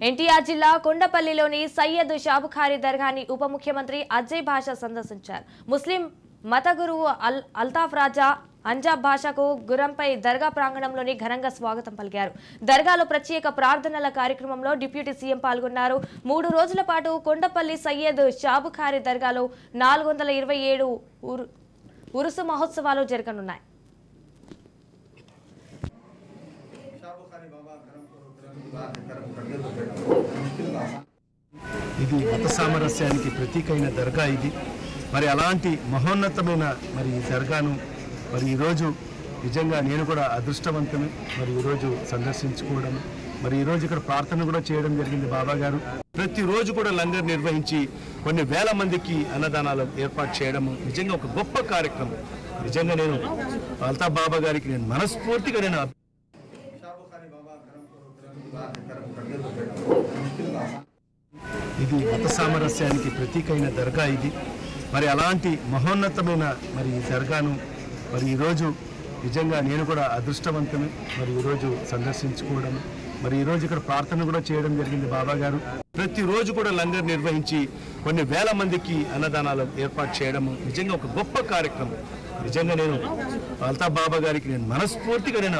ఎన్టీఆర్ జిల్లా కొండపల్లిలోని సయ్యద్ షాబుఖారీ దర్గాని ఉప ముఖ్యమంత్రి అజయ్ భాషా సందర్శించారు. ముస్లిం మత గురువు అల్తాఫ్ రాజా అంజాబ్ భాషకు గురంపై దర్గా ప్రాంగణంలోని ఘనంగా స్వాగతం పలికారు. దర్గాలో ప్రత్యేక ప్రార్థనల కార్యక్రమంలో డిప్యూటీ సీఎం పాల్గొన్నారు. 3 రోజుల పాటు కొండపల్లి సయ్యద్ షాబుఖారీ దర్గాలో 427 ఉరుసు మహోత్సవాలు జరగనున్నాయి. ఇది మత సామరస్యానికి ప్రతీకైన దర్గా. ఇది మరి అలాంటి మహోన్నతమైన మరి ఈ దర్గాను మరి ఈరోజు నిజంగా నేను కూడా అదృష్టవంతమే మరి ఈరోజు సందర్శించుకోవడం, మరి ఈరోజు ఇక్కడ ప్రార్థన కూడా చేయడం జరిగింది. బాబా గారు ప్రతిరోజు కూడా లంగర్ నిర్వహించి కొన్ని వేల మందికి అన్నదానాలు ఏర్పాటు చేయడము నిజంగా ఒక గొప్ప కార్యక్రమం. నిజంగా నేను అల్తాఫ్ బాబా గారికి నేను మనస్ఫూర్తిగా నేను ఇది మత సామరస్యానికి ప్రతీకైన దర్గా. ఇది మరి అలాంటి మహోన్నతమైన మరి ఈ దర్గాను మరి ఈరోజు నిజంగా నేను కూడా అదృష్టవంతమే మరి ఈరోజు సందర్శించుకోవడం, మరి ఈరోజు ఇక్కడ ప్రార్థన కూడా చేయడం జరిగింది. బాబా గారు ప్రతిరోజు కూడా లంగర్ నిర్వహించి కొన్ని వేల మందికి అన్నదానాలు ఏర్పాటు చేయడము నిజంగా ఒక గొప్ప కార్యక్రమం. నిజంగా నేను అల్తాఫ్ బాబా గారికి నేను మనస్ఫూర్తిగా నేను